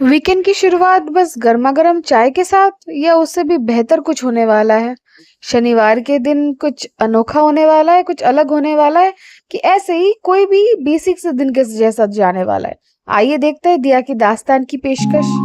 Weekend की शुरुआत बस गर्मा-गर्म चाय के साथ या उससे भी बेहतर कुछ होने वाला है? शनिवार के दिन कुछ अनोखा होने वाला है, कुछ अलग होने वाला है कि ऐसे ही कोई भी बेसिक से दिन के जैसा जाने वाला है? आइए देखते हैं दिया की दास्तान की पेशकश।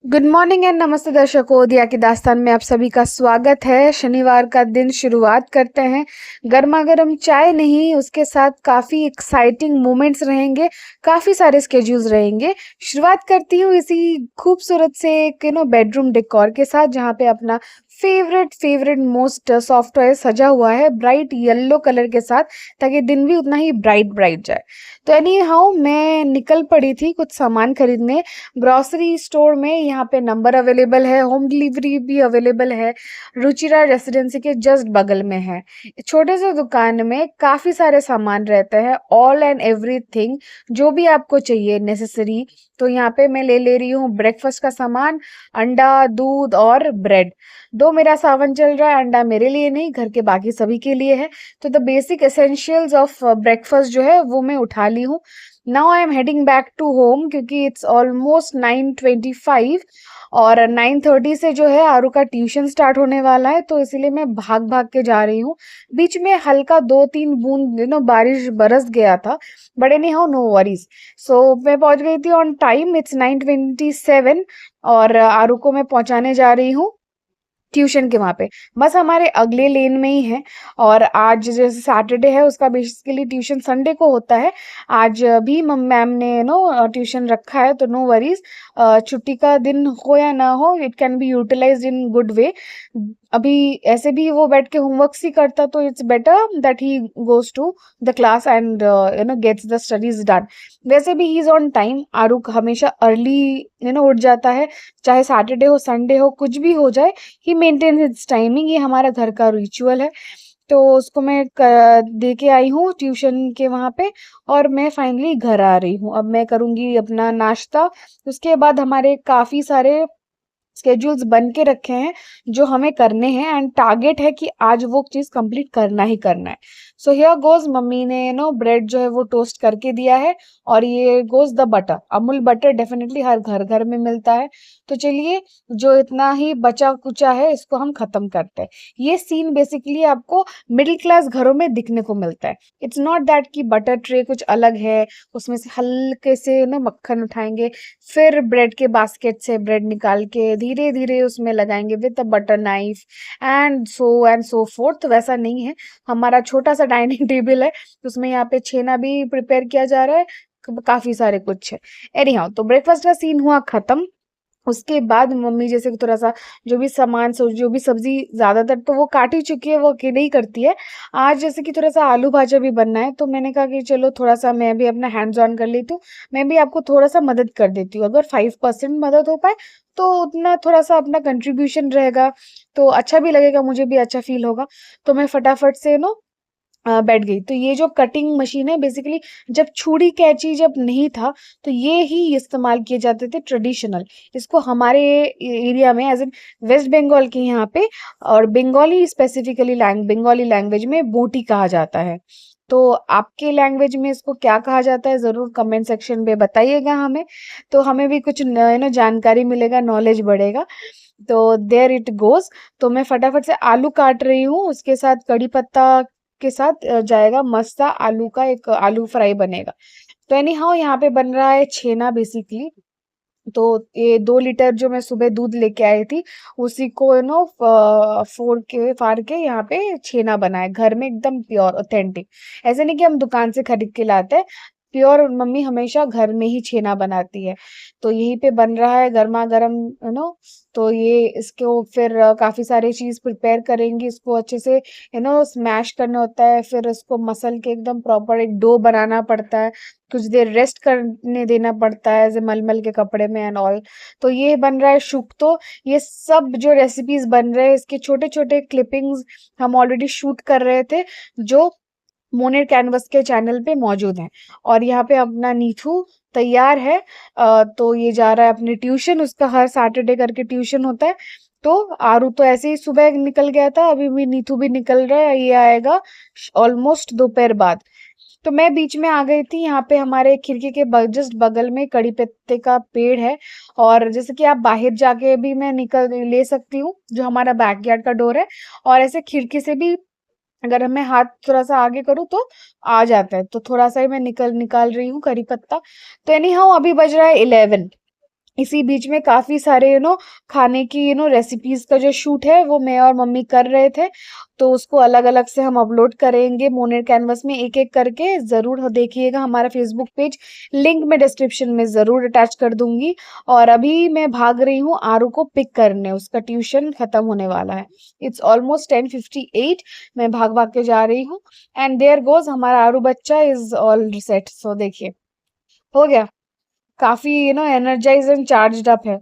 गुड मॉर्निंग एंड नमस्ते दर्शकों, दिया की दास्तान में आप सभी का स्वागत है। शनिवार का दिन शुरुआत करते हैं। गर्मा गर्म चाय नहीं, उसके साथ काफ़ी एक्साइटिंग मोमेंट्स रहेंगे, काफ़ी सारे स्केड्यूल्स रहेंगे। शुरुआत करती हूँ इसी खूबसूरत से एक बेडरूम डेकोर के साथ, जहाँ पे अपना फेवरेट मोस्ट सॉफ्ट टॉय सजा हुआ है ब्राइट येलो कलर के साथ, ताकि दिन भी उतना ही ब्राइट ब्राइट जाए। तो एनी हाउ मैं निकल पड़ी थी कुछ सामान खरीदने ग्रॉसरी स्टोर में। यहाँ पे नंबर अवेलेबल है, होम डिलीवरी भी अवेलेबल है। रुचिरा रेसिडेंसी के जस्ट बगल में है। छोटे से दुकान में काफ़ी सारे सामान रहते हैं, ऑल एंड एवरीथिंग जो भी आपको चाहिए नेसेसरी। तो यहाँ पे मैं ले रही हूँ ब्रेकफास्ट का सामान, अंडा, दूध और ब्रेड। दो मेरा सावन चल रहा है, अंडा मेरे लिए नहीं, घर के बाकी सभी के लिए है। तो the basic essentials of breakfast जो है वो मैं उठा ली हूँ। Now I am heading back to home, क्योंकि इट्स ऑलमोस्ट 9:25 और 9:30 से जो है आरू का ट्यूशन स्टार्ट होने वाला है, तो इसीलिए मैं भाग भाग के जा रही हूँ। बीच में हल्का 2-3 बूंद बारिश बरस गया था, but anyhow no worries. So मैं पहुंच गई थी ऑन टाइम। इट्स 9:27 और आरू को मैं पहुंचाने जा रही हूँ ट्यूशन के वहाँ पे। बस हमारे अगले लेन में ही है। और आज जैसे सैटरडे है, उसका बेसिकली ट्यूशन संडे को होता है। आज भी मैम ने ट्यूशन रखा है, तो नो वरीज। छुट्टी का दिन हो या ना हो, it can be utilised in good way. अभी ऐसे भी वो बैठ के होमवर्क ही करता, तो it's better that he goes to the class and gets the studies done. वैसे भी he is on time. Aarukh हमेशा अर्ली उठ जाता है, चाहे सैटरडे हो संडे हो कुछ भी हो जाए, ही मेंटेन्स इट्स टाइमिंग। ये हमारा घर का रिचुअल है। तो उसको मैं दे के आई हूँ ट्यूशन के वहाँ पे, और मैं फाइनली घर आ रही हूँ। अब मैं करूँगी अपना नाश्ता। उसके बाद हमारे काफ़ी सारे स्केड्यूल्स बन के रखे हैं जो हमें करने हैं, एंड टारगेट है कि आज वो चीज़ कंप्लीट करना ही करना है। सो हियर गोज, मम्मी ने ब्रेड जो है वो टोस्ट करके दिया है, और ये goes the butter. Amul butter definitely हर घर घर में मिलता है। तो चलिए, जो इतना ही बचा कुचा है इसको हम खत्म करते हैं। ये सीन बेसिकली आपको मिडिल क्लास घरों में दिखने को मिलता है। इट्स नॉट दैट कि बटर ट्रे कुछ अलग है, उसमें से हल्के से मक्खन उठाएंगे, फिर ब्रेड के बास्केट से ब्रेड निकाल के धीरे धीरे उसमें लगाएंगे with a butter knife and so fourth. वैसा नहीं है। हमारा छोटा सा डाइनिंग टेबल है, उसमें यहाँ पे छेना भी प्रिपेयर किया जा रहा है, काफी सारे कुछ है। एनी हाउ, तो ब्रेकफास्ट का सीन हुआ खत्म। उसके बाद मम्मी जैसे कि थोड़ा सा जो भी सामान जो भी सब्जी ज्यादातर तो वो काट ही चुकी है, वो अकेले ही करती है। आज जैसे कि थोड़ा सा आलू भाजा भी बनना है, तो मैंने कहा कि चलो थोड़ा सा मैं भी अपना हैंड्स ऑन कर लेती हूँ। मैं भी आपको थोड़ा सा मदद कर देती हूँ, अगर 5% मदद हो पाए तो उतना थोड़ा सा अपना कंट्रीब्यूशन रहेगा, तो अच्छा भी लगेगा, मुझे भी अच्छा फील होगा। तो मैं फटाफट से बैठ गई। तो ये जो कटिंग मशीन है बेसिकली, जब छुरी कैंची जब नहीं था, तो ये ही इस्तेमाल किए जाते थे ट्रेडिशनल। इसको हमारे एरिया में एज इन वेस्ट बंगाल के यहाँ पे, और बंगाली स्पेसिफिकली बंगाली लैंग्वेज में बोटी कहा जाता है। तो आपके लैंग्वेज में इसको क्या कहा जाता है, ज़रूर कमेंट सेक्शन में बताइएगा हमें, तो हमें भी कुछ जानकारी मिलेगा, नॉलेज बढ़ेगा। तो देयर इट गोज। तो मैं फटाफट से आलू काट रही हूँ, उसके साथ कड़ी पत्ता के साथ जाएगा मस्त सा आलू का एक आलू फ्राई बनेगा। तो एनी हाउ, यहाँ पे बन रहा है छेना बेसिकली। तो ये 2 लीटर जो मैं सुबह दूध लेके आई थी, उसी को फोड़ के फाड़ के यहाँ पे छेना बनाए घर में, एकदम प्योर ऑथेंटिक। ऐसे नहीं कि हम दुकान से खरीद के लाते हैं, प्योर मम्मी हमेशा घर में ही छेना बनाती है। तो यहीं पे बन रहा है गर्मा गर्म तो ये इसको फिर काफी सारी चीज प्रिपेयर करेंगी, इसको अच्छे से स्मैश करना होता है, फिर इसको मसल के एकदम प्रॉपर एक डो बनाना पड़ता है, कुछ देर रेस्ट करने देना पड़ता है ऐसे मलमल के कपड़े में एंड ऑल। तो ये बन रहा है शुक। तो ये सब जो रेसिपीज बन रहे हैं, इसके छोटे छोटे क्लिपिंग्स हम ऑलरेडी शूट कर रहे थे, जो मोनेट कैनवस के चैनल पे मौजूद हैं। और यहाँ पे अपना नीथू तैयार है। तो ये जा रहा है अपने ट्यूशन, उसका हर सैटरडे करके ट्यूशन होता है। तो आरू तो ऐसे ही सुबह निकल गया था, अभी भी नीथू भी निकल रहा है, ये आएगा ऑलमोस्ट दोपहर बाद। तो मैं बीच में आ गई थी। यहाँ पे हमारे खिड़की के जस्ट बगल में कड़ी पत्ते का पेड़ है, और जैसे कि आप बाहर जाके भी मैं निकल ले सकती हूँ, जो हमारा बैकयार्ड का डोर है, और ऐसे खिड़की से भी अगर मैं हाथ थोड़ा सा आगे करूँ तो आ जाता है। तो थोड़ा सा ही मैं निकाल रही हूँ करी पत्ता। तो एनी हाउ अभी बज रहा है 11। इसी बीच में काफ़ी सारे खाने की रेसिपीज़ का जो शूट है वो मैं और मम्मी कर रहे थे। तो उसको अलग-अलग से हम अपलोड करेंगे मोनेट कैनवास में एक-एक करके। ज़रूर देखिएगा हमारा फ़ेसबुक पेज, लिंक मैं डिस्क्रिप्शन में ज़रूर अटैच कर दूँगी। और अभी मैं भाग रही हूँ आरू को पिक करने, उसका ट्यूशन ख़त्म होने वाला है। It's almost 10:58। मैं भाग-भाग के जा रही हूँ, एंड देयर गोज़ हमारा आरू बच्चा इज़ ऑल सेट। सो देखिए, हो गया। काफ़ी एनर्जाइज़ एंड चार्ज्ड अप है।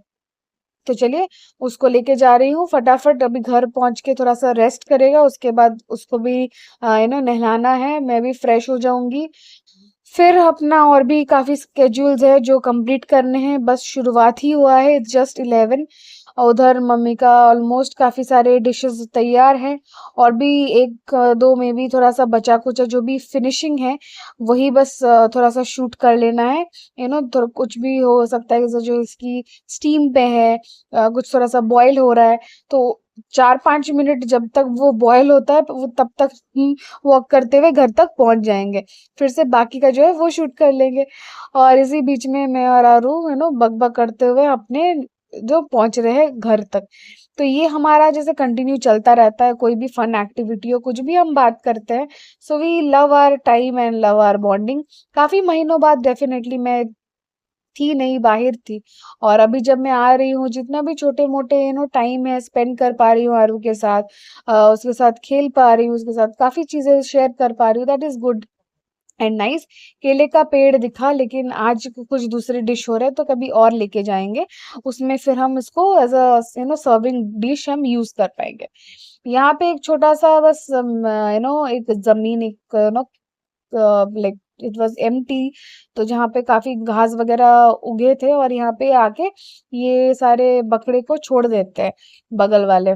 तो चलिए उसको लेके जा रही हूँ फटाफट। अभी घर पहुँच के थोड़ा-सा रेस्ट करेगा, उसके बाद उसको भी नहलाना है, मैं भी फ्रेश हो जाऊँगी। फिर अपना और भी काफ़ी स्केड्यूल्स है जो कंप्लीट करने हैं, बस शुरुआत ही हुआ है, इट्स जस्ट 11। उधर मम्मी का ऑलमोस्ट काफ़ी सारे डिशेज़ तैयार हैं, और भी 1-2 में भी थोड़ा-सा बचा-कुचा जो भी फिनिशिंग है, वही बस थोड़ा-सा शूट कर लेना है। थोड़ा कुछ भी हो सकता है, जैसे जो इसकी स्टीम पे है, कुछ थोड़ा-सा बॉयल हो रहा है, तो 4-5 मिनट जब तक वो बॉयल होता है, वो तब तक हम वॉक करते हुए घर तक पहुँच जाएँगे। फिर से बाकी का जो है वो शूट कर लेंगे, और इसी बीच में मैं और आरू बक-बक करते हुए अपने जो पहुँच रहे हैं घर तक। तो ये हमारा जैसे कंटिन्यू चलता रहता है, कोई भी फन एक्टिविटी हो, कुछ भी हम बात करते हैं। So we love our time and love our bonding. काफ़ी महीनों बाद डेफ़िनेटली मैं थी नहीं, बाहिर थी, और अभी जब मैं आ रही हूँ, जितना भी छोटे-मोटे टाइम है स्पेंड कर पा रही हूँ आरू के साथ, उसके साथ खेल पा रही हूँ, उसके साथ काफ़ी चीज़ें शेयर कर पा रही हूँ, that is good and nice. केले का पेड़ दिखा, लेकिन आज कुछ दूसरे डिश हो रहे हैं, तो कभी और लेके जाएँगे। उसमें फिर हम इसको एज़ अ सर्विंग डिश हम यूज़ कर पाएँगे। यहाँ पे एक छोटा-सा बस एक ज़मीन, एक लाइक इट वाज़ एम्प्टी, तो जहाँ पे काफ़ी घास वगैरह उगे थे, और यहाँ पे आके ये सारे बकरे को छोड़ देते हैं बगल वाले,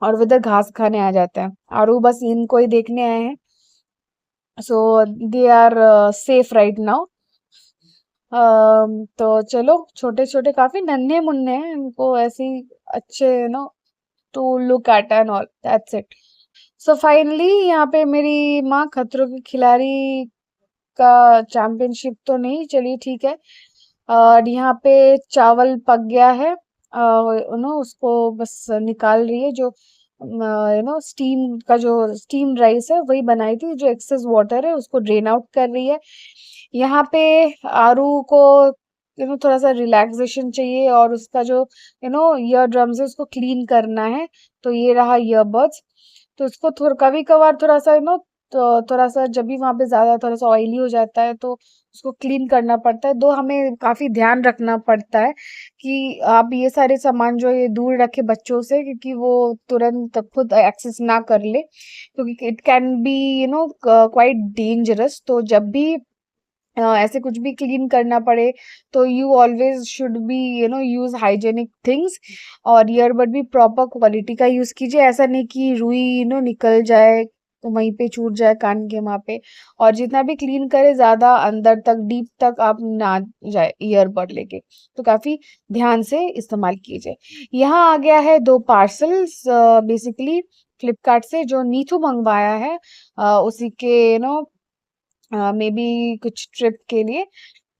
और वो इधर घास खाने आ जाते हैं। और वो बस इनको ही देखने आए हैं। So they are safe right now. तो चलो, छोटे-छोटे काफ़ी नन्हे-मुन्ने हैं, इनको ऐसे ही अच्छे to look at and all, that's it. So finally यहाँ पे मेरी माँ खतरों की खिलाड़ी का चैंपियनशिप तो नहीं चली, ठीक है। और यहाँ पे चावल पक गया है, उसको बस निकाल रही है, जो स्टीम का जो स्टीम राइस है वही बनाई थी, जो एक्सेस वाटर है उसको ड्रेन आउट कर रही है। यहाँ पे आरू को थोड़ा सा रिलैक्सेशन चाहिए, और उसका जो ईयर ड्रम्स है उसको क्लीन करना है। तो ये रहा ईयरबड्स। तो उसको थोड़ा कभी कभार थोड़ा सा तो थोड़ा सा जब भी वहाँ पे ज़्यादा थोड़ा सा ऑयली हो जाता है, तो उसको क्लीन करना पड़ता है। दो हमें काफ़ी ध्यान रखना पड़ता है कि आप ये सारे सामान जो है ये दूर रखें बच्चों से, क्योंकि वो तुरंत खुद एक्सेस ना कर ले, क्योंकि it can B quite dangerous. तो जब भी ऐसे कुछ भी क्लीन करना पड़े, तो you always should be use hygienic things, और ईयरबड भी प्रॉपर क्वालिटी का यूज कीजिए। ऐसा नहीं कि रुई निकल जाए, तो वहीं पे छूट जाए कान के वहां पे। और जितना भी क्लीन करे, ज्यादा अंदर तक डीप तक आप ना जाए ईयरबड लेके। तो काफी ध्यान से इस्तेमाल कीजिए। यहाँ आ गया है 2 पार्सल्स बेसिकली फ्लिपकार्ट से, जो नीतू मंगवाया है, उसी के मे बी कुछ ट्रिप के लिए।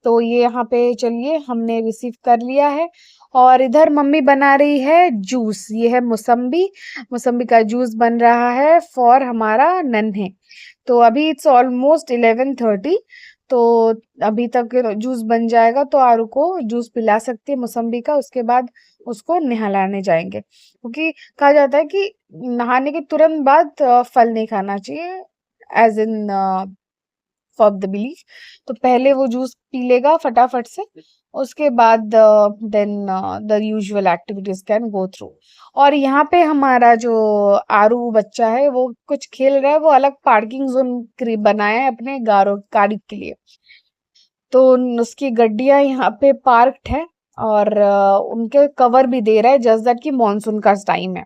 तो ये यहाँ पे चलिए हमने रिसीव कर लिया है। और इधर मम्मी बना रही है जूस, ये है मौसम्बी। मौसम्बी का जूस बन रहा है फॉर हमारा नन्हे। तो अभी इट्स ऑलमोस्ट 11:30। तो अभी तक जूस बन जाएगा तो आरू को जूस पिला सकती है मौसम्बी का। उसके बाद उसको नहलाने जाएंगे, क्योंकि कहा जाता है कि नहाने के तुरंत बाद फल नहीं खाना चाहिए, as in for the belief. तो पहले वो जूस पी लेगा फटाफट से, उसके बाद then the usual activities can go through. और यहाँ पे हमारा जो आरू बच्चा है वो कुछ खेल रहा है, वो अलग पार्किंग जोन बनाया है अपने गारों गाड़ी के लिए। तो उसकी गड्डियां यहाँ पे पार्क्ड है, और उनके कवर भी दे रहा है, जस्ट दैट कि मॉनसून का टाइम है,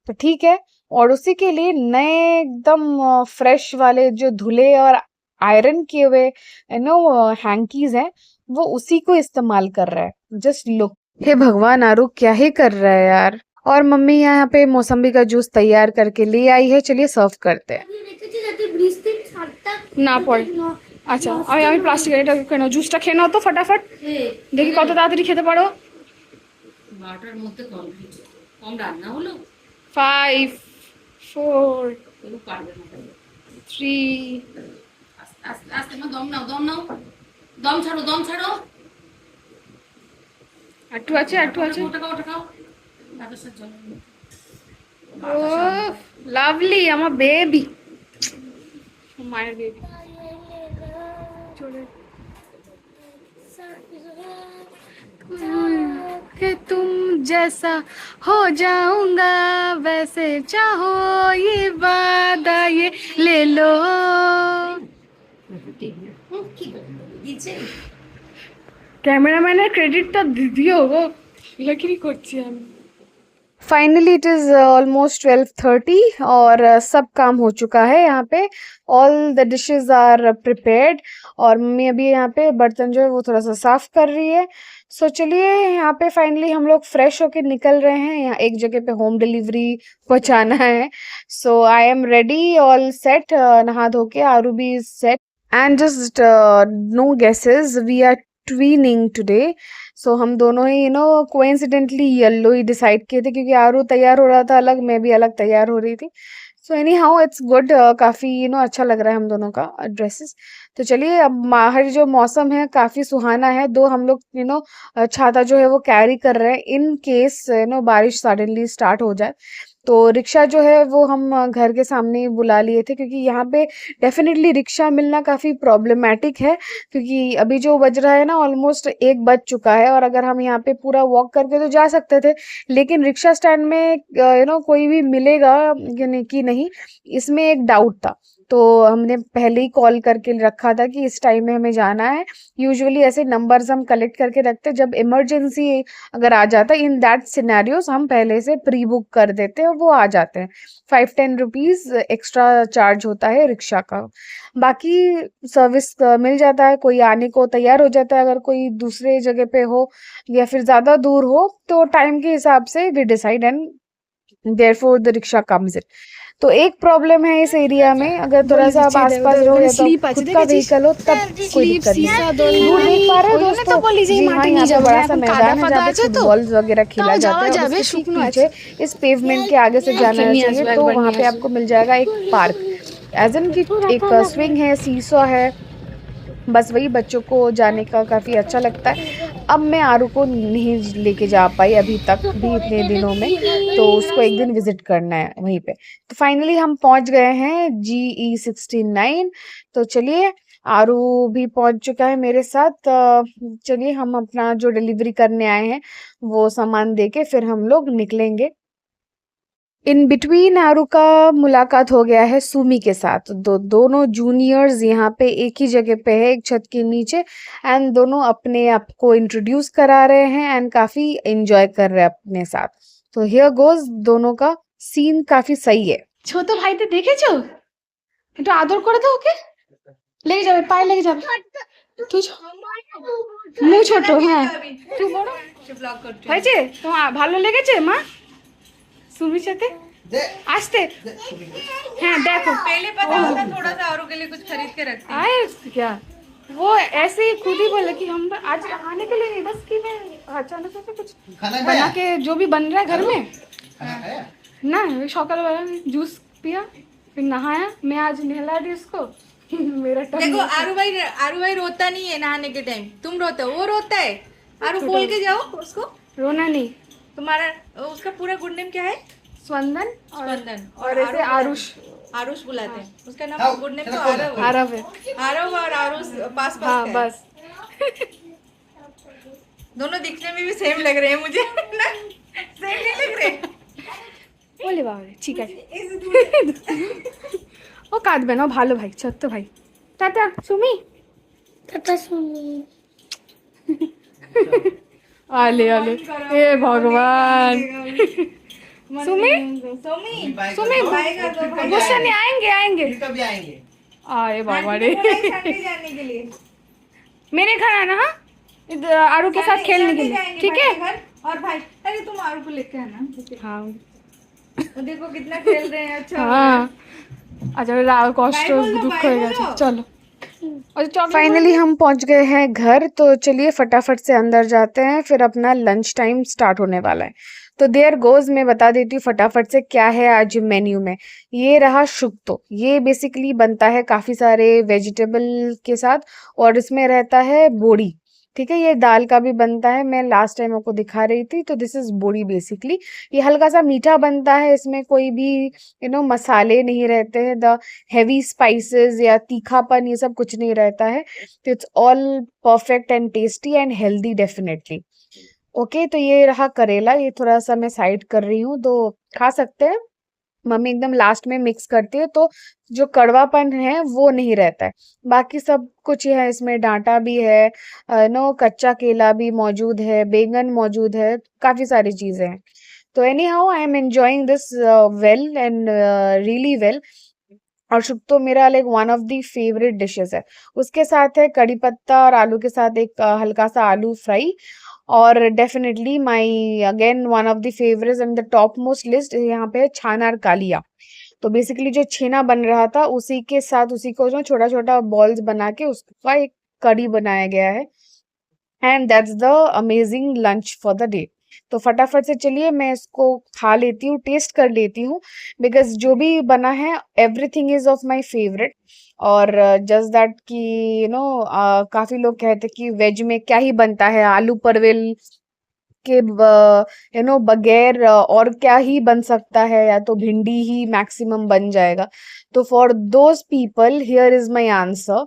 तो ठीक है। और उसी के लिए नए एकदम फ्रेश वाले जो धुले और आयरन किए हुए हैंकीज हैं, वो उसी को इस्तेमाल कर रहा है। जस्ट लुक, हे भगवान आरू क्या ही कर रहा है यार। और मम्मी यहाँ पे मौसम्बी का जूस तैयार करके ले आई है, चलिए सर्व करते हैं। না পড়ে আচ্ছা, আমি আমি প্লাস্টিক এটা কেন জুসটা খেয়ে নাও তো ফটাফট, দেখি কত তাড়াতাড়ি খেতে পারো। 12টার মধ্যে কমপ্লিট, কম রান্না হলো। 5 4 কেউ পারবে না। 3 আস্তে আস্তে আস্তে, না দম নাও, দম নাও, দম ছাড়ো, দম ছাড়ো। একটু আছে, একটু আছে। ওটা খাও, ওটা খাও, বাতাসের জল। ও লাভলি, আমার বেবি, মায়ের বেবি চলে कि तुम जैसा हो जाऊंगा वैसे चाहो ये वादा ये ले लो। ক্যামেরাম্যানের ক্রেডিটটা দিও গো, কি করছি আমি। फाइनली इट इज़ ऑलमोस्ट 12:30 और सब काम हो चुका है यहाँ पे। All the dishes are prepared और मम्मी अभी यहाँ पे बर्तन जो है वो थोड़ा सा साफ कर रही है। सो चलिए यहाँ पे फाइनली हम लोग फ्रेश होके निकल रहे हैं। यहाँ एक जगह पे होम डिलीवरी पहुँचाना है। So I am ready, all set, नहा धो के आरू भी set and just no guesses, we are twinning today. So हम दोनों ही कोइंसिडेंटली येलो ही डिसाइड किए थे, क्योंकि आरू तैयार हो रहा था अलग, मैं भी अलग तैयार हो रही थी। So any how it's good, काफ़ी अच्छा लग रहा है हम दोनों का ड्रेसेस। तो चलिए, अब बाहर जो मौसम है काफ़ी सुहाना है। दो हम लोग छाता जो है वो कैरी कर रहे हैं इन केस बारिश सडनली स्टार्ट हो जाए। तो रिक्शा जो है वो हम घर के सामने ही बुला लिए थे, क्योंकि यहाँ पे डेफिनेटली रिक्शा मिलना काफ़ी प्रॉब्लमैटिक है, क्योंकि अभी जो बज रहा है ना ऑलमोस्ट 1 बज चुका है। और अगर हम यहाँ पे पूरा वॉक करके तो जा सकते थे, लेकिन रिक्शा स्टैंड में कोई भी मिलेगा कि नहीं, इसमें एक डाउट था। तो हमने पहले ही कॉल करके रखा था कि इस टाइम में हमें जाना है। यूजुअली ऐसे नंबर्स हम कलेक्ट करके रखते, जब इमरजेंसी अगर आ जाता है, इन दैट सिनेरियोस हम पहले से प्री बुक कर देते हैं, वो आ जाते हैं। 5-10 रुपीज़ एक्स्ट्रा चार्ज होता है रिक्शा का, बाकी सर्विस मिल जाता है। कोई आने को तैयार हो जाता है, अगर कोई दूसरे जगह पे हो या फिर ज़्यादा दूर हो तो टाइम के हिसाब से we decide and therefore the rickshaw comes in. तो एक प्रॉब्लम है इस एरिया में, अगर थोड़ा सा आप आसपास रहो या तो खुद का व्हीकल हो तब कोई दिक्कत नहीं। दूर देख पा रहे हो दोस्तों, जी हाँ, यहाँ पे बड़ा सा मैदान है जहाँ पे फुटबॉल वगैरह खेला जाता है। और उसके ठीक पीछे इस पेवमेंट के आगे से जाना चाहिए तो वहाँ पे आपको मिल जाएगा एक पार्क, एज इन की एक स्विंग है, सीसॉ है, बस वही बच्चों को जाने का काफ़ी अच्छा लगता है। अब मैं आरू को नहीं लेके जा पाई अभी तक भी इतने दिनों में, तो उसको एक दिन विज़िट करना है वहीं पे। तो फाइनली हम पहुंच गए हैं GE69। तो चलिए, आरू भी पहुंच चुका है मेरे साथ। चलिए हम अपना जो डिलीवरी करने आए हैं वो सामान देके फिर हम लोग निकलेंगे। इन बिटवीन आरू का मुलाकात हो गया है सुमी के साथ। दोनों जूनियर्स यहाँ पे एक ही जगह पे है, एक छत के नीचे, एंड दोनों अपने आप को इंट्रोड्यूस करा रहे हैं एंड काफ़ी एंजॉय कर रहे हैं अपने साथ। तो हियर गोज, दोनों का सीन काफ़ी सही है। ছোট ভাইতে দেখেছো, একটু আদর করে দাও ওকে, লেগে যাবে, পায়ে লেগে যাবে। তুই মুখ ছোট, হ্যাঁ তুই বড়, হয়েছে তোমার ভালো লেগেছে মা सुमी साथे आस्ते? हाँ देखो, पहले पता था थोड़ा सा औरों के लिए कुछ खरीद के रखती आए क्या, वो ऐसे ही खुद ही बोले कि हम आज आने के लिए नहीं, बस कि मैं अचानक से कुछ बना के जो भी बन रहा है घर में ना, सकाल वाला जूस पिया, फिर नहाया। मैं आज नहला दी उसको। मेरा देखो आरू भाई रोता नहीं है नहाने के टाइम, तुम रोते हो, वो रोता है। आरू बोल के जाओ उसको, रोना नहीं। तुम्हारा उसका पूरा गुड नेम क्या है? स्पंदन और ऐसे आरुष बुलाते हैं। उसका नाम गुड नेम तो आरव है। आरव और आरुष पास हाँ है। बस दोनों दिखने में भी सेम लग रहे हैं मुझे ना, सेम नहीं लग रहे? বলে বাবা ঠিক আছে, ও কাঁদবে না, ভালো ভাই, ছোট্ট ভাই। Tata Sumi, tata Sumi. आले आले, हे भगवान। सुमी सुमी गुस्सा नहीं, आएंगे आएंगे। कभी आएंगे? आए बाबा आंटी रे। ने बोला है संडे जाने के लिए। मैंने खाना ना, हाँ? आरू के साथ खेलने के संडे लिए, जाएंगे ठीक भाई है। के घर। और भाई, अरे तुम आरू को लेके आना, ठीक है? हाँ वो देखो कितना खेल रहे हैं, अच्छा हो रहा है। हाँ। अच्छा राव बाय कॉस्ट बोलो, दुख बाय होएगा, बोलो। चलो। और फाइनली हम पहुंच गए हैं घर, तो चलिए फटाफट से अंदर जाते हैं, फिर अपना लंच टाइम स्टार्ट होने वाला है। तो देयर गोज, मैं बता देती हूँ फटाफट से क्या है आज मेन्यू में। ये रहा शुक्तो, ये बेसिकली बनता है काफ़ी सारे वेजिटेबल के साथ, और इसमें रहता है बोड़ी। ठीक है, ये दाल का भी बनता है, मैं लास्ट टाइम आपको दिखा रही थी। तो दिस इज बोड़ी बेसिकली। ये हल्का सा मीठा बनता है, इसमें कोई भी मसाले नहीं रहते हैं, द हेवी स्पाइसेस या तीखापन ये सब कुछ नहीं रहता है। तो it's all perfect and tasty and healthy definitely. Okay, तो ये रहा करेला, ये थोड़ा सा मैं साइड कर रही हूँ, तो खा सकते हैं। मम्मी एकदम लास्ट में मिक्स करती है, तो जो कड़वापन है वो नहीं रहता है। बाकी सब कुछ है, इसमें डांटा भी है, कच्चा केला भी मौजूद है, बैंगन मौजूद है, काफी सारी चीजें हैं। तो any how I am enjoying this well and really well. और शुक्तो मेरा like one of the favourite dishes है। उसके साथ है कड़ी पत्ता, और आलू के साथ एक हल्का सा आलू फ्राई। और definitely my again one of the favourites and the top most list यहाँ पे है छानार कालिया। तो बेसिकली जो छेना बन रहा था उसी के साथ, उसी को जो छोटा छोटा बॉल्स बना के उसका एक कड़ी बनाया गया है। And that's the amazing lunch for the day. तो फटाफट से चलिए मैं इसको खा लेती हूँ, टेस्ट कर लेती हूँ, बिकॉज जो भी बना है everything is of my favourite. और जस्ट दैट कि काफी लोग कहते हैं कि वेज में क्या ही बनता है, आलू परवल के बगैर और क्या ही बन सकता है, या तो भिंडी ही मैक्सिमम बन जाएगा। तो for those people here is my answer,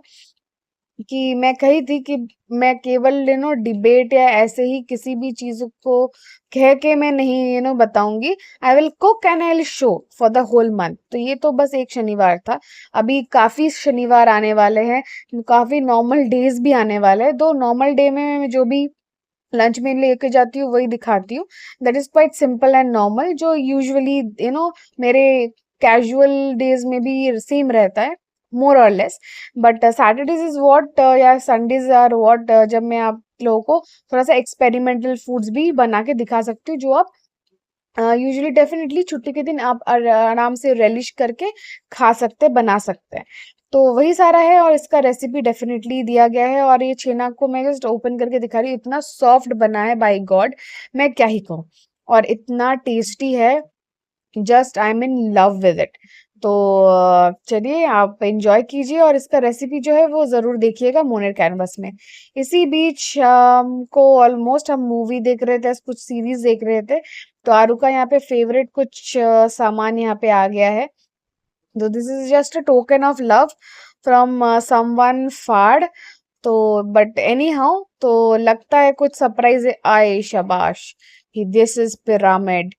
कि मैं कही थी कि मैं केवल डिबेट या ऐसे ही किसी भी चीज को कह के मैं नहीं बताऊंगी। I will cook and I will show for the whole month. तो ये तो बस एक शनिवार था, अभी काफी शनिवार आने वाले हैं, काफी नॉर्मल डेज भी आने वाले हैं। दो नॉर्मल डे में मैं जो भी लंच में लेके जाती हूँ वही दिखाती हूँ। That is quite simple and normal, जो यूजुअली मेरे कैजुअल डेज में भी सेम रहता है, मोर और less. But Saturdays is what या संडेज आर व्हाट, जब मैं आप लोगों को थोड़ा सा एक्सपेरिमेंटल फूड्स भी बना के दिखा सकती हूँ, जो आप यूजुअली डेफिनेटली छुट्टी के दिन आप आराम से रेलिश करके खा सकते, बना सकते हैं। तो वही सारा है, और इसका रेसिपी डेफिनेटली दिया गया है। और ये छेना को मैं जस्ट ओपन करके दिखा रही हूँ, इतना सॉफ्ट बना है, बाय गॉड मैं क्या ही कहूँ। और इतना टेस्टी है, just I am in love with it. तो चलिए आप एंजॉय कीजिए, और इसका रेसिपी जो है वो ज़रूर देखिएगा मोनेर कैनवस में। इसी बीच शाम को ऑलमोस्ट हम मूवी देख रहे थे, कुछ सीरीज देख रहे थे। तो आरू का यहाँ पे फेवरेट कुछ सामान यहाँ पे आ गया है। तो this is just a token of love from someone फाड़। तो बट एनी हाउ, तो लगता है कुछ सरप्राइज आए, शाबाश, कि दिस इज पिरामिड।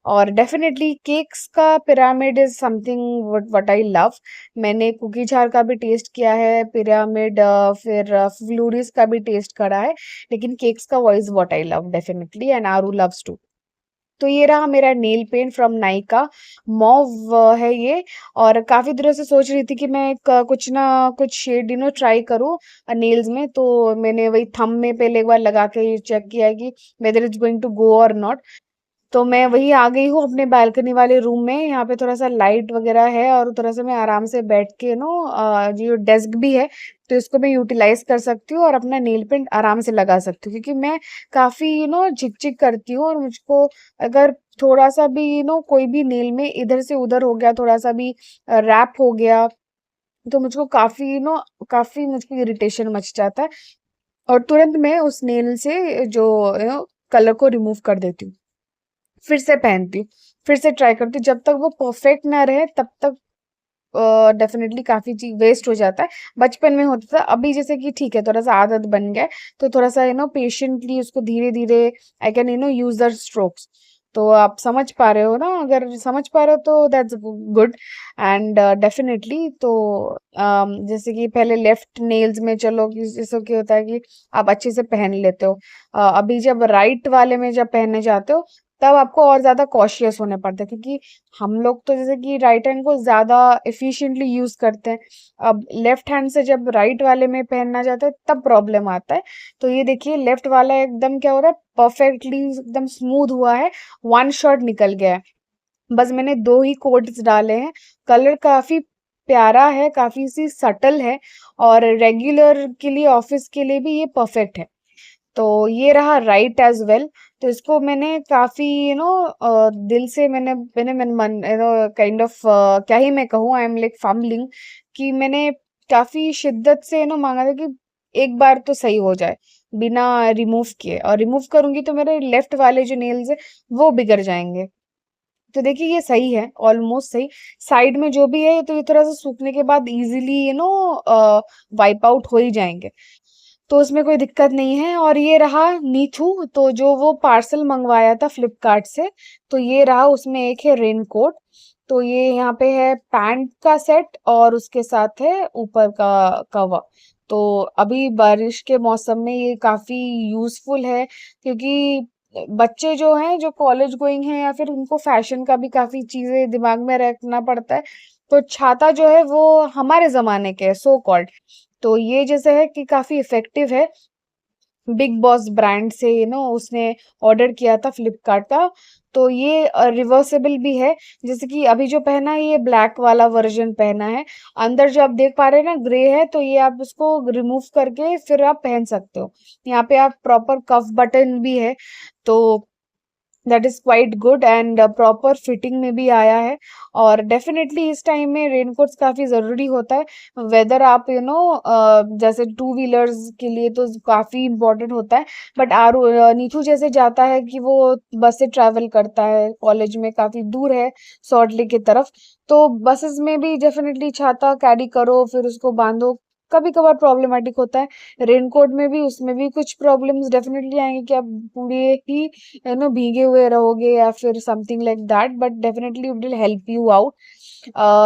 और डेफिनेटली केक्स का pyramid is something what I love. मैंने कुकी जार का भी टेस्ट किया है, पिरामिड फिर फ्लूरिस का भी टेस्ट करा है, लेकिन केक्स का वॉइस what I love definitely, and Aru loves too. तो ये रहा मेरा nail paint from Nykaa, mauve है ये। और काफी दिनों से सोच रही थी कि मैं कुछ ना कुछ शेड ट्राई करूँ नेल्स में। तो मैंने वही थंब में पहले एक बार लगा के चेक किया कि whether it's going to go और नॉट। तो मैं वही आ गई हूँ अपने बालकनी वाले रूम में, यहाँ पे थोड़ा सा लाइट वगैरह है, और थोड़ा सा मैं आराम से बैठ के जो डेस्क भी है, तो इसको मैं यूटिलाइज कर सकती हूँ और अपना नेल पेंट आराम से लगा सकती हूँ, क्योंकि मैं काफी झिक झिक करती हूँ, और मुझको अगर थोड़ा सा भी कोई भी नेल में इधर से उधर हो गया, थोड़ा सा भी रैप हो गया, तो मुझको काफी काफी मुझको इरिटेशन मच जाता है, और तुरंत मैं उस नेल से जो कलर को रिमूव कर देती हूँ, फिर से पहनती हूँ, फिर से ट्राई करती हूँ। जब तक वो परफेक्ट ना रहे तब तक डेफिनेटली काफी चीज वेस्ट हो जाता है। बचपन में होता था, अभी जैसे कि ठीक है, थोड़ा सा आदत बन गया है, तो थोड़ा सा पेशेंटली उसको धीरे धीरे I can use the strokes. तो आप समझ पा रहे हो ना, अगर समझ पा रहे हो तो दैट्स गुड। एंड डेफिनेटली तो जैसे कि पहले लेफ्ट नेल्स में चलो, जैसे क्या होता है कि आप अच्छे से पहन लेते हो, अभी जब राइट वाले में जब पहनने जाते हो तब आपको और ज़्यादा कॉशियस होने पड़ता है, क्योंकि हम लोग तो जैसे कि राइट हैंड को ज़्यादा एफिशिएंटली यूज़ करते हैं। अब लेफ्ट हैंड से जब राइट वाले में पहनना चाहते हैं तब प्रॉब्लम आता है। तो ये देखिए लेफ्ट वाला एकदम क्या हो रहा है, परफेक्टली एकदम स्मूथ हुआ है, वन शॉट निकल गया है। बस मैंने 2 ही कोट्स डाले हैं। कलर काफ़ी प्यारा है, काफ़ी सी सटल है और रेगुलर के लिए, ऑफिस के लिए भी ये परफेक्ट है। तो ये रहा राइट एज़ वेल। तो इसको मैंने काफ़ी दिल से मैंने मैंने मैंने मन काइंड ऑफ क्या ही मैं कहूँ, आई एम लाइक फम्बलिंग कि मैंने काफ़ी शिद्दत से माँगा था कि एक बार तो सही हो जाए, बिना रिमूव किए, और रिमूव करूँगी तो मेरे लेफ्ट वाले जो नेल्स हैं, वो बिगड़ जाएँगे। तो देखिए ये सही है, ऑलमोस्ट सही। साइड में जो भी है तो ये थोड़ा-सा सूखने के बाद इज़िली वाइप आउट हो ही जाएँगे। तो उसमें कोई दिक्कत नहीं है। और ये रहा नीथू, तो जो वो पार्सल मंगवाया था फ्लिपकार्ट से, तो ये रहा, उसमें एक है रेनकोट। तो ये यहाँ पे है पैंट का सेट और उसके साथ है ऊपर का कवर। तो अभी बारिश के मौसम में ये काफ़ी यूज़फुल है, क्योंकि बच्चे जो हैं, जो कॉलेज गोइंग हैं, या फिर उनको फैशन का भी काफ़ी चीज़ें दिमाग में रखना पड़ता है। तो छाता जो है वो हमारे ज़माने के सो कॉल्ड, तो ये जैसे है कि काफ़ी इफ़ेक्टिव है। बिग बॉस ब्रांड से उसने ऑर्डर किया था फ्लिपकार्ट का। तो ये रिवर्सेबल भी है। जैसे कि अभी जो पहना है ये ब्लैक वाला वर्जन पहना है। अंदर जो आप देख पा रहे हैं ना ग्रे है, तो ये आप उसको रिमूव करके फिर आप पहन सकते हो। यहाँ पे आप प्रॉपर कफ बटन भी है, तो that is quite good and proper fitting में भी आया है। और डेफिनेटली इस टाइम में रेनकोट्स काफ़ी ज़रूरी होता है। वेदर आप जैसे टू व्हीलर्स के लिए तो काफ़ी इम्पोर्टेंट होता है। बट नीतू जैसे जाता है कि वो बस से ट्रैवल करता है, कॉलेज में काफ़ी दूर है सॉल्ट लेक की तरफ, तो बसेस में भी डेफिनेटली छाता कैरी करो, फिर उसको बांधो, कभी कभार प्रॉब्लमेटिक होता है। रेनकोट में भी, उसमें भी कुछ प्रॉब्लम्स डेफिनेटली आएंगे कि आप पूरे ही भीगे हुए रहोगे या फिर something like that, but definitely it will help you out.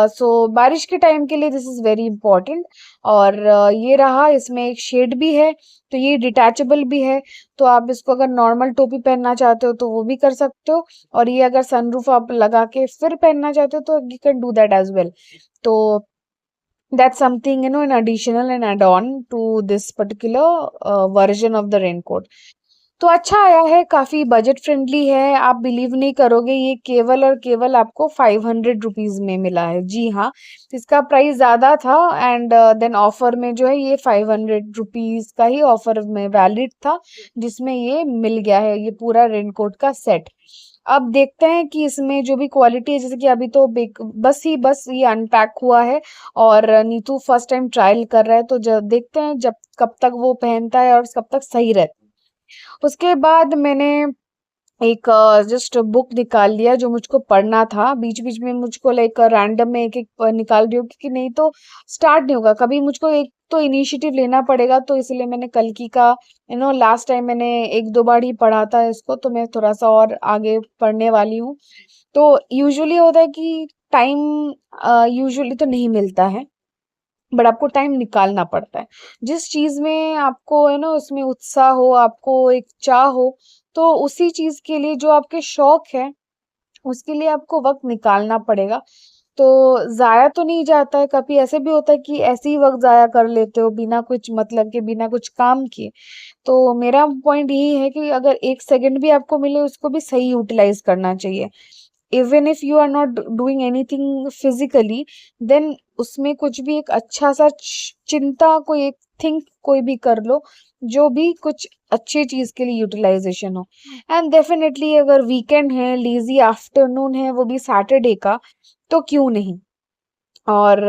So बारिश के टाइम के लिए दिस इज़ वेरी इंपॉर्टेंट। और ये रहा, इसमें एक शेड भी है, तो ये डिटैचेबल भी है। तो आप इसको अगर नॉर्मल टोपी पहनना चाहते हो तो वो भी कर सकते हो, और ये अगर सनरूफ आप लगा के फिर पहनना चाहते हो तो you can do that as well. तो that's something an additional and add on to this particular version of the raincoat। तो अच्छा आया है, काफ़ी बजट फ्रेंडली है। आप बिलीव नहीं करोगे, ये केवल और केवल आपको 500 रुपीज़ में मिला है। जी हाँ, इसका प्राइस ज़्यादा था एंड देन ऑफर में जो है ये 500 रुपीज़ का ही ऑफर में वैलिड था, जिसमें ये मिल गया है, ये पूरा रेनकोट का सेट। अब देखते हैं कि इसमें जो भी क्वालिटी है, जैसे कि अभी तो बस ये अनपैक हुआ है और नीतू फर्स्ट टाइम ट्रायल कर रहा है, तो जब देखते हैं जब कब तक वो पहनता है और कब तक सही रहता है। उसके बाद मैंने एक जस्ट बुक निकाल लिया जो मुझको पढ़ना था। बीच-बीच में मुझको लाइक रैंडम में एक-एक निकाल रही हूँ, क्योंकि नहीं तो स्टार्ट नहीं होगा। कभी मुझको एक तो इनिशिएटिव लेना पड़ेगा, तो इसलिए मैंने कल्कि का लास्ट टाइम मैंने 1-2 बार ही पढ़ा था इसको, तो मैं थोड़ा-सा और आगे पढ़ने वाली हूँ। तो यूजुअली होता है कि टाइम यूजुअली तो नहीं मिलता है, बट आपको टाइम निकालना पड़ता है। जिस चीज़ में आपको उसमें उत्साह हो, आपको एक चाह हो, तो उसी चीज़ के लिए जो आपके शौक है, उसके लिए आपको वक़्त निकालना पड़ेगा। तो ज़ाया तो नहीं जाता है, कभी ऐसे भी होता है कि ऐसे ही वक़्त ज़ाया कर लेते हो बिना कुछ मतलब के, बिना कुछ काम किए। तो मेरा पॉइंट यही है कि अगर 1 सेकंड भी आपको मिले, उसको भी सही यूटिलाइज़ करना चाहिए। Even if you are not doing anything physically, then उसमें कुछ भी एक अच्छा सा चिंता, कोई एक थिंक कोई भी कर लो, जो भी कुछ अच्छी चीज के लिए यूटिलाइजेशन हो। एंड डेफिनेटली अगर वीकेंड है, लेजी आफ्टरनून है, वो भी सैटरडे का, तो क्यों नहीं। और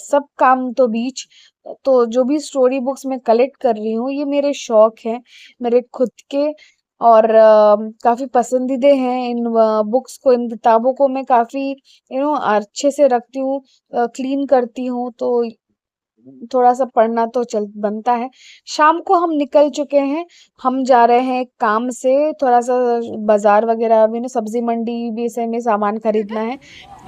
सब काम तो बीच, तो जो भी स्टोरी बुक्स मैं कलेक्ट कर रही हूँ, ये मेरे शौक हैं, मेरे खुद के। और काफ़ी पसंदीदे हैं इन बुक्स को, इन किताबों को मैं काफ़ी अच्छे से रखती हूँ, क्लीन करती हूँ, तो थोड़ा सा पढ़ना तो चल बनता है। शाम को हम निकल चुके हैं, हम जा रहे हैं काम से, थोड़ा सा बाजार वगैरह भी सब्जी मंडी भी से हमें सामान खरीदना है।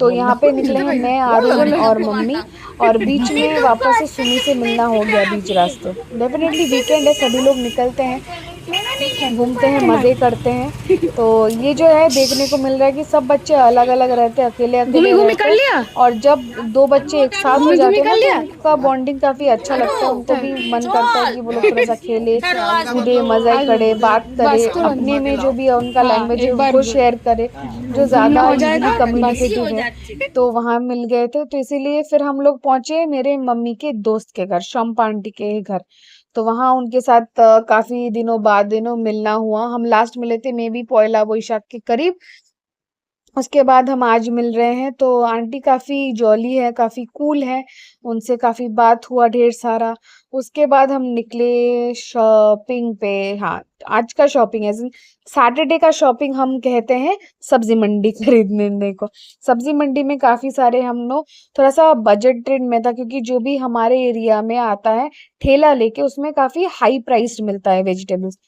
तो यहाँ पे निकले हैं मैं, आरुण और मम्मी, और बीच में वापस से सुमी से मिलना हो गया बीच रास्ते। डेफिनेटली वीकेंड है, सभी लोग निकलते हैं। घूमते हैं, मजे करते हैं। तो ये जो है देखने को मिल रहा है कि सब बच्चे अलग अलग रहते हैं, अकेले अकेले रहते हैं। और जब दो बच्चे एक साथ हो जाते हैं ना तो उनका बॉन्डिंग काफी अच्छा लगता है, उनको भी मन करता है कि वो लोग थोड़ा सा खेले कूदे, मजा करे, बात करे, अपने में जो भी उनका लैंग्वेज है उनको शेयर करे, जो ज्यादा इजीली कम्युनिकेटिव है। तो वहां मिल गए थे, तो इसीलिए फिर हम लोग पहुंचे मेरे मम्मी के दोस्त के घर, शम्पा आंटी के घर। तो वहाँ उनके साथ काफ़ी दिनों बाद मिलना हुआ। हम लास्ट मिले थे मे बी पॉयला बोईशाख के करीब। उसके बाद हम आज मिल रहे हैं, तो आंटी काफ़ी जॉली है, काफ़ी कूल है, उनसे काफ़ी बात हुआ ढेर सारा। उसके बाद हम निकले शॉपिंग पे। हाँ, आज का शॉपिंग है, सैटरडे का शॉपिंग हम कहते हैं सब्जी मंडी खरीदने को। सब्जी मंडी में काफ़ी सारे हम लोग थोड़ा सा बजट ट्रेंड में था, क्योंकि जो भी हमारे एरिया में आता है ठेला लेके उसमें काफ़ी हाई प्राइस्ड मिलता है वेजिटेबल्स।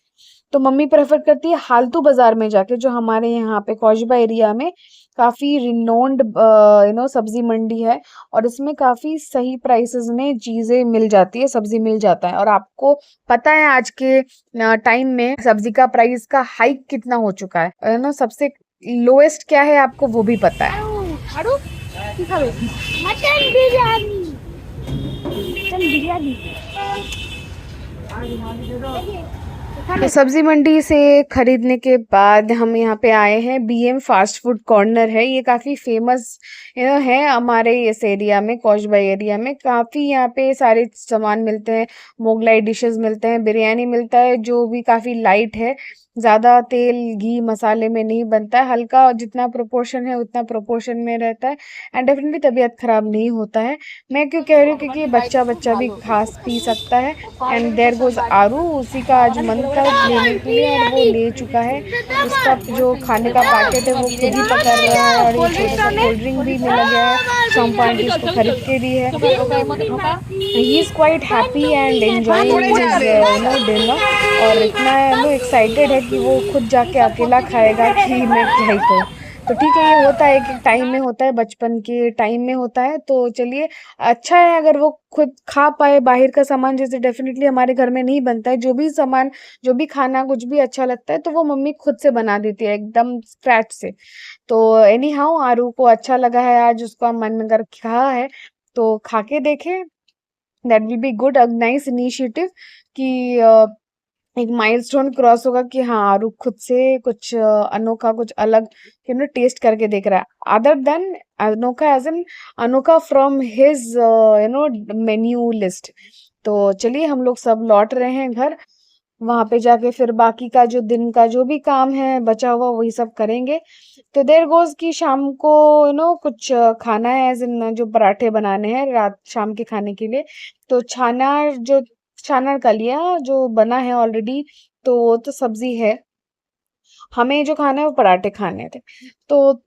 तो मम्मी प्रेफर करती है हालतू बाजार में जाके, जो हमारे यहाँ पे कौशबा एरिया में काफ़ी रिनोन्ड सब्जी मंडी है, और इसमें काफ़ी सही प्राइसेस में चीज़ें मिल जाती है, सब्जी मिल जाता है। और आपको पता है आज के टाइम में सब्जी का प्राइस का हाइक कितना हो चुका है ना, सबसे लोएस्ट क्या है आपको वो भी पता है। तो सब्जी मंडी से खरीदने के बाद हम यहाँ पे आए हैं, बीएम फास्ट फूड कॉर्नर है, ये काफ़ी फेमस है हमारे इस एरिया में, कौशबा एरिया में। काफ़ी यहाँ पे सारे सामान मिलते हैं, मोगलाई डिशेस मिलते हैं, बिरयानी मिलता है जो भी काफ़ी लाइट है, ज़्यादा तेल घी मसाले में नहीं बनता है, हल्का जितना प्रोपोर्शन है उतना प्रोपोर्शन में रहता है, एंड डेफिनेटली तबीयत खराब नहीं होता है। मैं क्यों कह रही हूँ, क्योंकि बच्चा बच्चा भी खास पी सकता है। एंड देयर गोज आरू, उसी का आज मन था लेने के लिए और वो ले चुका है। उसका जो खाने का पैकेट है वो खुद ही पकड़ रहा है, और ये छोटा सा कोल्ड ड्रिंक भी मिल गया है, शम्पा आंटी उसको खरीद के दी है। He is quite happy and enjoying his dinner, और इतना एक्साइटेड है कि वो खुद जाके अकेला खाएगा कि मैं क्या ही कहूँ। तो ठीक है, ये होता है, एक टाइम में होता है, बचपन के टाइम में होता है। तो चलिए, अच्छा है अगर वो खुद खा पाए बाहर का सामान, जैसे डेफिनेटली हमारे घर में नहीं बनता है, जो भी सामान, जो भी खाना कुछ भी अच्छा लगता है तो वो मम्मी खुद से बना देती है एकदम स्क्रैच से। तो एनी हाउ आरू को अच्छा लगा है, आज उसका मन कर रहा है तो खा के देखे, that will be good, a nice initiative कि एक माइलस्टोन क्रॉस होगा कि हाँ आरू खुद से कुछ अनोखा, कुछ अलग टेस्ट करके देख रहा है, अदर देन अनोखा एज एन अनोखा फ्रॉम हिज मेन्यू लिस्ट। तो चलिए, हम लोग सब लौट रहे हैं घर, वहां पे जाके फिर बाकी का जो दिन का जो भी काम है बचा हुआ वही सब करेंगे। तो देयर गोज कि शाम को कुछ खाना है, एज इन जो पराठे बनाने हैं रात शाम के खाने के लिए। तो छाना कर लिया जो बना है ऑलरेडी, तो वो तो सब्जी है, हमें जो खाना है वो पराठे खाने थे। तो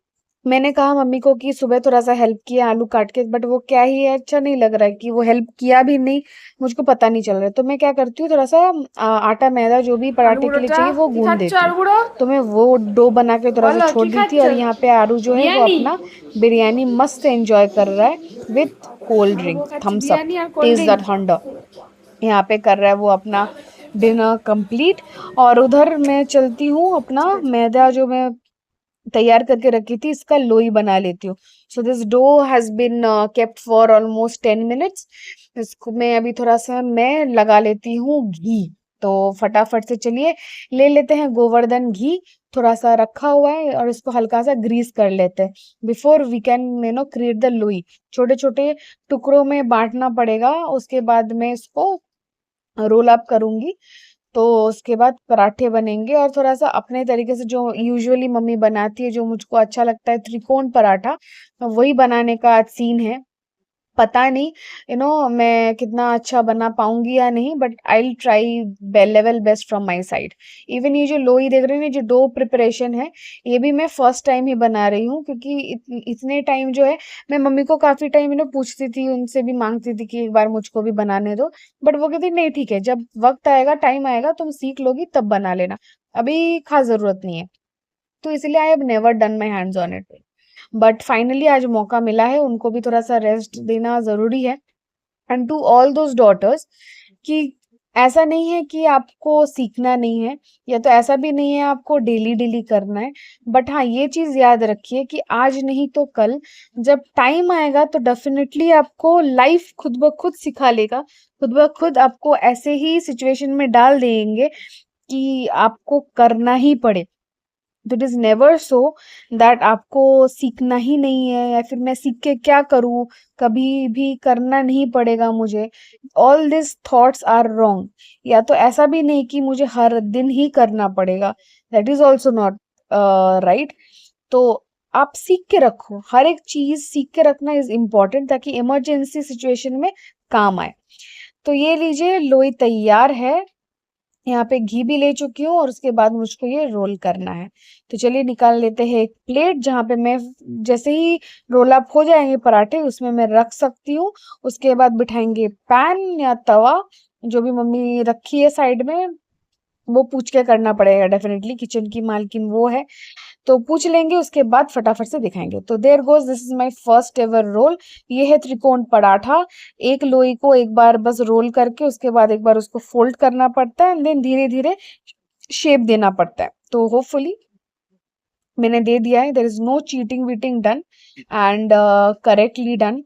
मैंने कहा मम्मी को कि सुबह थोड़ा सा हेल्प किया आलू काट के, बट वो क्या ही है, अच्छा नहीं लग रहा है कि वो हेल्प किया भी नहीं, मुझको पता नहीं चल रहा है। तो मैं क्या करती हूँ, थोड़ा सा आटा मैदा जो भी पराठे के लिए चाहिए वो गूंद देती हूँ। तो मैं वो डो बना के थोड़ा सा छोड़ दी थी, और यहाँ पे आरू जो है वो अपना बिरयानी मस्त एंजॉय कर रहा है with cold drink, Thums Up, taste the thunder, यहाँ पे कर रहा है वो अपना डिनर कंप्लीट। और उधर मैं चलती हूँ, अपना मैदा जो मैं तैयार करके रखी थी इसका लोई बना लेती हूँ। So this dough has been kept for almost 10 minutes. इसको मैं अभी थोड़ा सा मैं लगा लेती हूँ घी। तो फटाफट से चलिए ले लेते हैं गोवर्धन घी, थोड़ा सा रखा हुआ है, और इसको हल्का सा ग्रीस कर लेते हैं before we can create the लोई। छोटे छोटे टुकड़ों में बांटना पड़ेगा, उसके बाद मैं इसको रोल अप करूंगी, तो उसके बाद पराठे बनेंगे। और थोड़ा सा अपने तरीके से जो यूजुअली मम्मी बनाती है, जो मुझको अच्छा लगता है, त्रिकोण पराठा, वही बनाने का आज सीन है। पता नहीं मैं कितना अच्छा बना पाऊंगी या नहीं, but I will try level best from my side. Even ये जो लोई देख रहे हैं, जो डो प्रिपरेशन है, ये भी मैं फर्स्ट टाइम ही बना रही हूँ, क्योंकि इतने टाइम जो है मैं मम्मी को काफी टाइम पूछती थी, उनसे भी मांगती थी कि एक बार मुझको भी बनाने दो, बट वो कहती नहीं ठीक है, जब वक्त आएगा, टाइम आएगा, तुम सीख लोगी तब बना लेना, अभी खास जरूरत नहीं है। तो इसलिए I have never done my hands on it, but finally आज मौका मिला है, उनको भी थोड़ा सा रेस्ट देना जरूरी है। And to all those daughters कि ऐसा नहीं है कि आपको सीखना नहीं है, या तो ऐसा भी नहीं है आपको डेली-डेली करना है। बट हाँ, ये चीज़ याद रखिए कि आज नहीं तो कल जब टाइम आएगा तो डेफ़िनेटली आपको लाइफ़ खुद ब खुद सिखा लेगा। खुद ब खुद आपको ऐसे ही सिचुएशन में डाल देंगे कि आपको करना ही पड़े। It is never so that आपको सीखना ही नहीं है या फिर मैं सीख के क्या करूँ, कभी भी करना नहीं पड़ेगा मुझे। All this thoughts are wrong. या तो ऐसा भी नहीं कि मुझे हर दिन ही करना पड़ेगा, that is also not right. तो आप सीख के रखो, हर एक चीज़ सीख के रखना इज़ इम्पोर्टेंट ताकि इमरजेंसी सिचुएशन में काम आए। तो ये लीजिए लोई तैयार है। यहाँ पे घी भी ले चुकी हूँ और उसके बाद मुझको ये रोल करना है। तो चलिए निकाल लेते हैं एक प्लेट जहाँ पे मैं जैसे ही रोल अप हो जाएंगे पराठे उसमें मैं रख सकती हूँ। उसके बाद बिठाएंगे पैन या तवा, जो भी मम्मी रखी है साइड में वो पूछ के करना पड़ेगा डेफिनेटली, किचन की मालकिन वो है। तो पूछ लेंगे उसके बाद फटाफट से दिखाएंगे। तो there goes this is my first ever roll. ये है त्रिकोण पराठा। एक लोई को एक बार बस रोल करके उसके बाद एक बार उसको फोल्ड करना पड़ता है एंड देन धीरे धीरे शेप देना पड़ता है। तो होपफुली मैंने दे दिया है। There is no cheating weeting done and correctly done.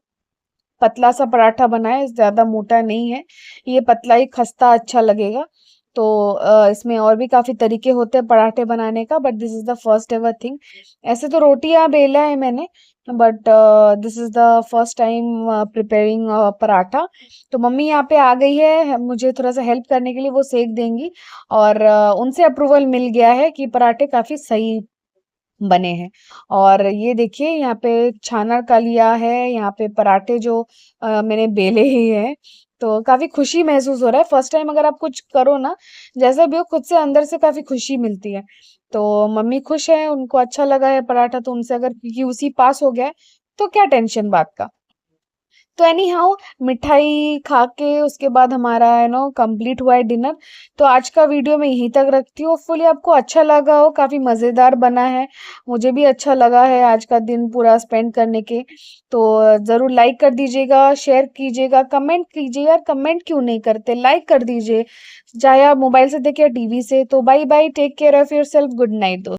पतला सा पराठा बना है, ज़्यादा मोटा नहीं है। ये पतला ही खस्ता अच्छा लगेगा। तो इसमें और भी काफ़ी तरीके होते हैं पराठे बनाने का, but this is the first ever thing. ऐसे तो रोटियाँ बेला है मैंने, but this is the first time preparing paratha. तो मम्मी यहाँ पे आ गई है मुझे थोड़ा सा हेल्प करने के लिए, वो सेक देंगी। और उनसे अप्रूवल मिल गया है कि पराठे काफ़ी सही बने हैं। और ये देखिए यहाँ पे छाना का लिया है, यहाँ पे पराठे जो मैंने बेले ही हैं। तो काफ़ी खुशी महसूस हो रहा है। फर्स्ट टाइम अगर आप कुछ करो ना, जैसा भी हो खुद से अंदर से काफ़ी खुशी मिलती है। तो मम्मी खुश है, उनको अच्छा लगा है पराठा, तो उनसे अगर क्यूसी पास हो गया है, तो क्या टेंशन बात का। तो एनी हाउ मिठाई खा के उसके बाद हमारा कंप्लीट हुआ है डिनर। तो आज का वीडियो मैं यहीं तक रखती हूँ। होपफुली आपको अच्छा लगा हो, काफ़ी मज़ेदार बना है। मुझे भी अच्छा लगा है आज का दिन पूरा स्पेंड करने के। तो ज़रूर लाइक कर दीजिएगा, शेयर कीजिएगा, कमेंट कीजिएगा। यार कमेंट क्यों नहीं करते, लाइक कर दीजिए, चाहे आप मोबाइल से देखें या टीवी से। तो bye bye, take care of yourself, good night दोस्तों।